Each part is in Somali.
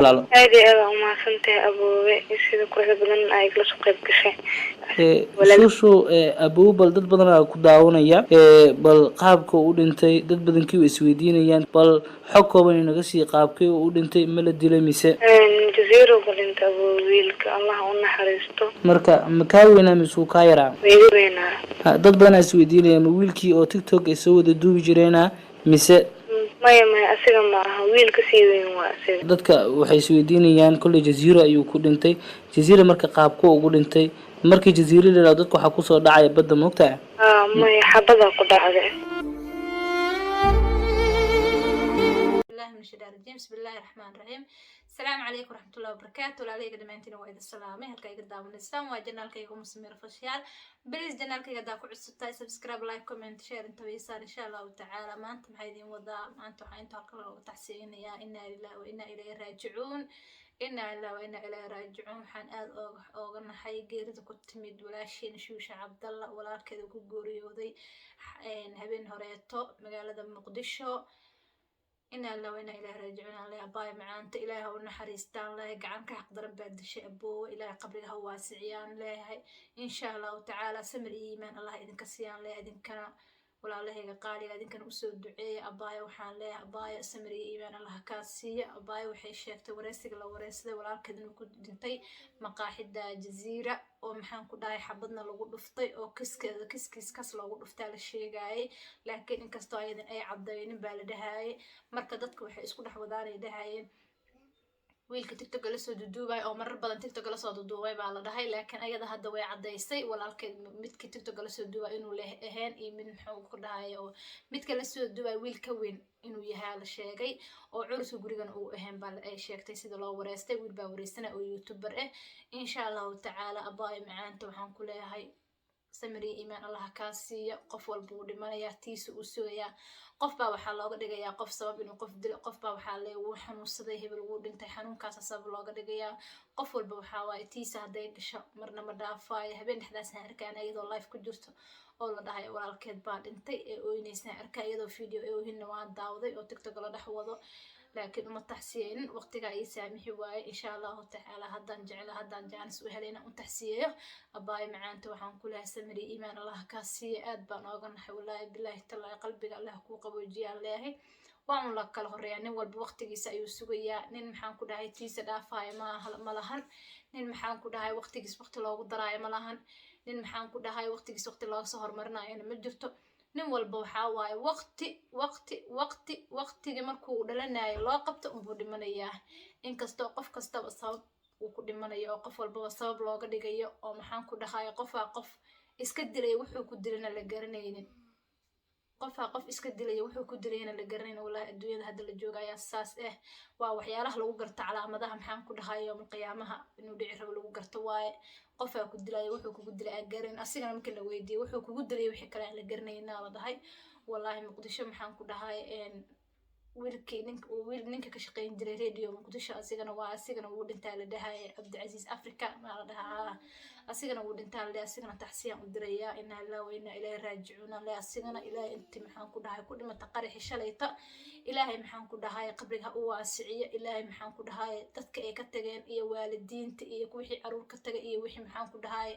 هذه أنا ما فهمتها أبوي إيش إذا كل بدن أي كلاس قيب كشيء shushu abuu bal dad badan aa ku daawanaya bal qaabka uu dhintay dad badankii way isweydiinayaan bal xog kooban inaga sii qaabkii uu dhintay ma la dilay mise جزيرة قلنت أبو ويلك الله ونحرسته marka ma kaa weynaa mise uu kaa yaraa ويلنا dad badan aa isweydiinayaan ma wiilkii oo tiktok ay soo wada duubi jireena mise ما أسيغ معها ويل كسيوين وأسيغ dadka waxay isweydiinayaan kolley jaziiro ayuu ku dhintay jaziira marka qaabku ugu dhintay markii jaziiro la dadku waxa ku soo dhacay badda moogtaa ما حبذا قدعة من الشيطان الرجيم بسم الله الرحمن الرحيم السلام عليكم ورحمة الله وبركاته وعليكم دمانتين وإذا السلامة هلكا يقدام الإسلام وجنالك يقوم مسمير فشيال بليز جنالك يقداكو عصبتاي سبسكرايب لايك كومنت شير انتو يسار إن شاء الله تعالى ما أنتم حيدين وضع ما أنتم حينتو هكذا وتحسين يا إنا لله وإنا إليه راجعون إنا لله وإنا إليه راجعون حان آد أوغنا حي قيرد كنت ميد ولا شين شوش عبد الله ولا كذا كقوري وذي هبين هوريتو مقالة مقدشو إنا الله وإنا إليه راجعون الله أباي معانت إلهي ونحريستان الله قعنك حق ضرب بعد الشيء أبوه إلهي قبلها واسعيان الله إن شاء الله تعالى سمر إيمان الله إذن كسيان الله إذن كان ولا الله قال إذن كان أسود دعية أباي وحان الله أباي سمر إيمان الله كاسية أباي وحي شيكت ورسك الله ورسك ولا كذن كنت دنتي مقاحد جزيرة ومحان كداي حبضنا لو دفتي او كس لو دفتay la sheegay laakiin inkastoo aydan ay cadaynin baa la dhahay marka dadku waxay isku dhaxwadaan ay dhahay wiilka TikTok la soo duubay oo marar badan TikTok la soo duubay baa la dhahay laakiin ayada hadda way cadaysay walaalkeed midka TikTok la soo duubay inuu leeyahay iyo mid muxuu ku dhahay oo midka la soo duubay wiilka weyn inuu yahay la sheegay oo curus gurigan uu ahaan baa ay sheegtay sida loo wareystay wiil baa wareystana oo YouTuber ah insha Allah ta'ala abaay macaanta waxaan ku leeyahay samri iimaan Allah ka siiyo qof walba uu dhimanaya tiisa uu sugaya qof baa waxa looga dhigayaa qof sabab inuu qof dilo qof baa waxa leeyahay xanuunsaday hebel uu dhintay xanuunkaas sabab looga dhigayaa qof walba waxa waay tiisa haday gasho marna ma dhaafay habeen dhexdaas arkaan ayadoo live ku jirto oo la dhahay walaalkeed baa dhintay ee ooynaysan arkaa iyadoo video ee oohinna waan daawday oo TikTok la dhaxwado laakiin uma taxsiyeyn waqtiga ay saamixi waay insha Allah ta'ala hadan jecel hadan jaanis u helayna u taxsiyeeyo abaay macaanta waxaan ku leeyahay samri iimaan Allah ka siiyo aad baan ooga naxay wallahi billahi ta'ala qalbiga Allah ku qaboojiya leeyahay waan la kala horeeyay nin walba waqtigiisa ayuu sugayaa nin maxaan ku dhahay tiisa dhaafay ma lahan nin maxaan ku dhahay waqtigiisa waqti loogu daraayo ma lahan nin maxaan ku dhahay waqtigiisa waqti looga soo hormarinayo ma jirto nin walba waxa waay waqtiga markuu dhalanayo loo qabto uu dhimanayaa inkastoo qof kastaba sabab uu ku dhimanayo qof walba sabab looga dhigayo oo maxaan ku dhahay qof iska dilay wuxuu ku dilana la garanaynin qof iska dilay wuxuu ku dilayna la garanaynin walahi adduunyada hadda la joogaya saas waa waxyaalaha lagu garto calaamadaha maxaan ku dhahay yawm qiyaamaha inuu dhici rabo lagu garto waaye qof ku dilay wuxuu kugu dilay garan asigana markii la weydiiyay wuxuu kugu dilay wixii kale aan la garanayna la dhahay wallahi muqdisho maxaan ku dhahay wiilka ka shaqeyn jiray radio muqdisho asigana wuu dhintaa la dhahay Abdulaziz Africa ma la dhahaa asigana wuu dhintaa la dhahay asigana taxsiyan u diraya inna lillahi wa inna ilayhi raaji'un la asigana ilaahay inta maxaan ku dhahay ku dhimata qaraxi shalayta ilaahay maxaan ku dhahay qabriga uu waasiciyo ilaahay maxaan ku dhahay dadka ay ka tageen iyo waalidiinta iyo wixii caruur ka tagay iyo wixii maxaan ku dhahay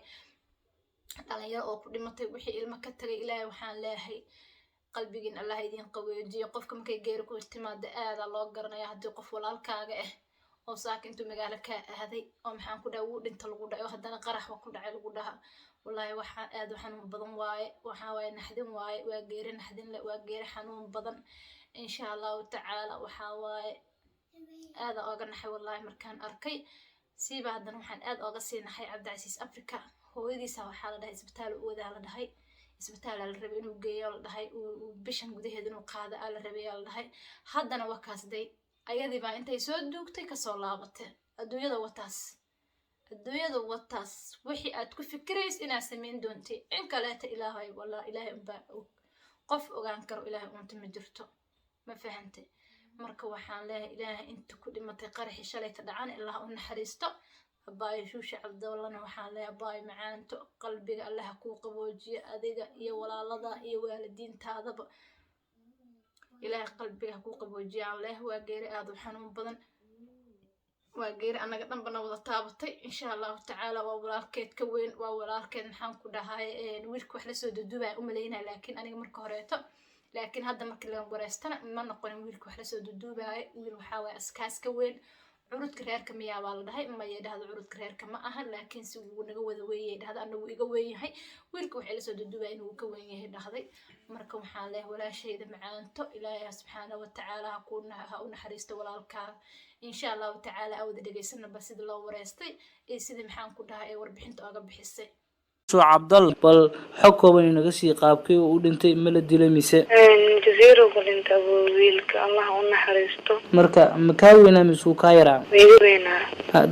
dhalinyaro oo ku dhimatay wixii ilmo ka tagay ilaahay waxaan leeyahay qalbigiin Allah idin qaboojiyo qofka markay geeri ku timaado aada loo garanaya hadii qof walaalkaaga oo saakintu magaalo ka aaday oo maxaan ku dhaw dhinta lagu dhaco hadana qarax ku dhacay lagu dhaha wallahi waxa aad waxaan badan waaye waxa way naxdin waaye waa geeri naxdin la waa geeri xanuun badan insha Allah ta'ala waxa waaye aad ooga naxay wallahi markaan arkay siiba hadana waxaan aad ooga siinahay Abdulaziz Africa hooyadiisa waxa la dhahay isbitaal u wada la dhahay isbitaal la rabay inuu geeyo la dhahay bishan gudaheed inuu qaado la rabay la dhahay haddana waa kaasday ayadii baa intay soo duugtay ka soo laabatay adduunyada wataas wixii aad ku fikiraysid inaad sameyn doontay in kale ta ilaahay wallahi ilaahay baa qof ogaan karo ilaahay unta ma jirto ma fahantay marka waxaan leeyahay ilaahay inta ku dhimatay qaraxi shalay ta dhacan ilaaha u naxariisto abaay shuusha cabdallana waxaan leeyahay abaay macaanto qalbiga Allah ku qaboojiyo adiga iyo walaalada iyo waalidiintaadaba ilaahay qalbiga ku qaboojiyo Allah waa geeri aad u xanuun badan waa geeri anaga dhanbana wada taabatay insha allahu tacaala waa walaalkeed ka weyn waa walaalkeed maxaan ku dhahay wiilka wax lasoo duduubaya umalaynaya laakiin aniga marka horeeto laakiin hadda markii laga wareystana ma noqonin wiilka wax lasoo duduubaya wiil waxaa waaya askaas ka weyn curudka reerka miyaa baa la dhahay maya dhahdo curudka reerka ma aha laakiin si wuu naga wada weeyay dhahda anagu iga weyn yahay wiilka waxay lasoo duduubaya inuu ka weyn yahay dhahday marka waxaan leeyahay walaashayda macaanto ilaahay subxaanahu watacaala ha u naxariisto walaalkaa insha allahu tacaala awada dhegaysana bal sida loo wareystay iyo sidii maxaan ku dhahay ee warbixinta oga bixisay cabdal bal xog kooban inaga sii qaabkii uu dhintay ma la dilay mise jaziiro ku dhintay wiilka allah u naxariisto marka ma kaa weynaa mise uu kaa yaraa iga weynaa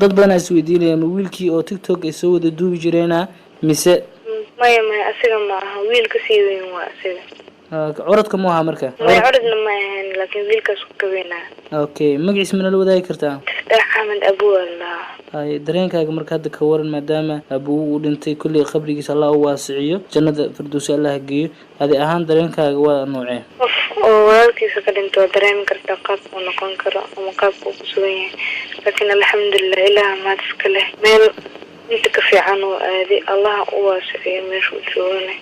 dad badan is weydiinaya ma wiilkii oo tiktok ay soo wada duubi jireena mise maya asiga ma aha wiilka sii weyn waa asiga curadka mu aha marka maya curadna ma ahayn laakiin wiilkaas ku ka weynaa okay magaciisa mana la wadaagi kartaa axmed abu allah hay dareenkaaga marka hadda ka waran maadaama abuu uu dhintay kulli qabrigiisa Allah u waasiciyo jannada firdawsi Allah geeyo adi ahaan dareenkaaga waa noocee qof oo walaalkiisa ka dhinto dareemi kartaa qaab uu noqon karo ama qaab uu ku sugan yahay laakiin alxamdulillah ilaah ma iska leh meel inta ka fiican oo aadi Allah u waasiciyo meesha uu joogay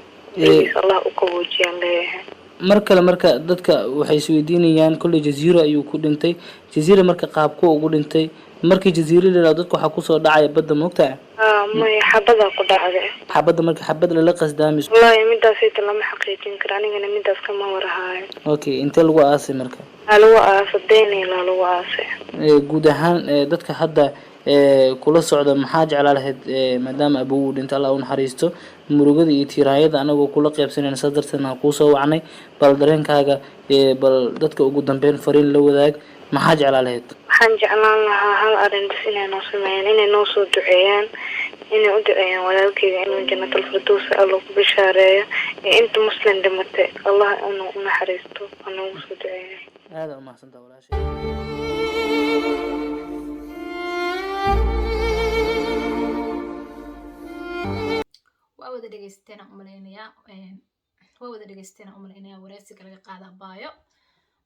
Allah u qaboojiyo leeyahay mar kale marka dadka waxay isweydiinayaan kulli jaziiro ayuu ku dhintay jaziiro marka qaabku ugu dhintay markii jaziiro la dadku waxa ku soo dhacay badda moogtaa ma xabada ku dhacday xabada marka xabad la qasdaamis wallahi midaas ay lama xaqiijin karo anigana midaas kama warahayo okay inta lagu aasay marka lagu aasay deynay lagu aasay guud ahaan dadka hadda kula socda maxaa jeclaa lahayd maadaama abuu uu dhintay Allah u naxariisto murugada iyo tiiraayada anagoo kula qaybsanayna sadartana ku soo wacnay bal dareenkaaga bal dadka ugu dambeyn fariin la wadaag maxaa jeclaa lahayd waxaan jeclaan lahaa hal arin bas inay noo sameeyaan inay noo soo duceeyaan inay u duceeyaan walaalkeyga inuu jannatul firdaws Allah ku bishaareeyo inta muslim dhimatay Allah inuu u naxariisto anuu soo duceeyo aad u mahadsantahay walaashay wada dhageysteena umaleynaya wareysiga laga qaada baayo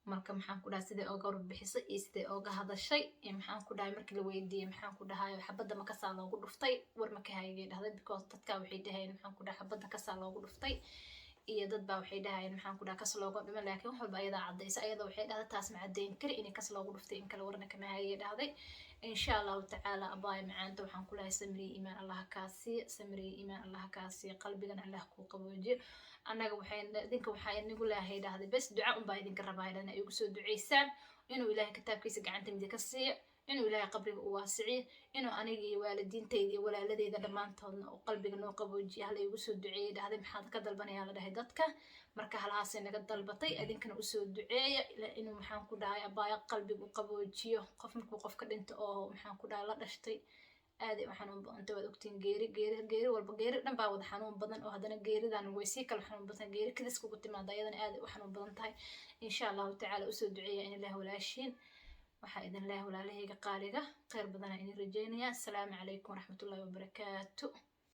marka maxaan ku dhahay sidee ooga warbixisay iyo sidee ooga hadashay maxaan ku dhahay markii la weydiiyey maxaan ku dhahay xabadda ma kasaa loogu dhuftay war ma ka hayay dhahday because dadka waxay dhahayeen maxaan ku dhahay xabadda kasaa loogu dhuftay iyo dad baa waxay dhahayeen maxaan ku dhahay kas looga dhiman laakiin wax walba ayadaa cadaysa ayada waxay dhahday taas ma cadeyn kari inay kas loogu dhuftay in kale warna kama hayay dhahday insha allahu tacaala abaay macaanta waxaan ku lahay samriye iimaan allah kaasiyo samriye iimaan allah kaasiyo qalbigan allah kuu qaboojiyo annaga idinka waxaa inagu leeyahay dhahday bes duca unbaa idinka rabaa dhana ay ugu soo duceysaan inuu ilaahay kitaabkiisa gacanta midi ka siiyo inuu ilaahay qabriga u waasiciyo inuu aniga iyo waalidiintayda iyo walaaladeyda dhammaantoodna oo qalbiga noo qaboojiyo hala igu soo duceeyay dhahday maxaad ka dalbanayaa la dhahay dadka marka halahaasay naga dalbatay idinkana usoo duceeya inuu maxaan ku dhahay abaaya qalbiga u qaboojiyo qof markuu qofka dhinto oo maxaan ku dhahay la dhashtay aad ay xanuun badan tahay ogtiin geeri walba geeri dhan baa wada xanuun badan oo hadana geeridan way sii kala xanuun badan geeri kadis kugu timaada ayadana aad ay xanuun badan tahay insha Allah tacaala usoo duceeya in Ilaahay walaashiin waxa idin Ilaahay walaalahayga qaaliga khayr badan in rajeynaya assalaamu calaykum waraxmatullaahi wabarakaatuh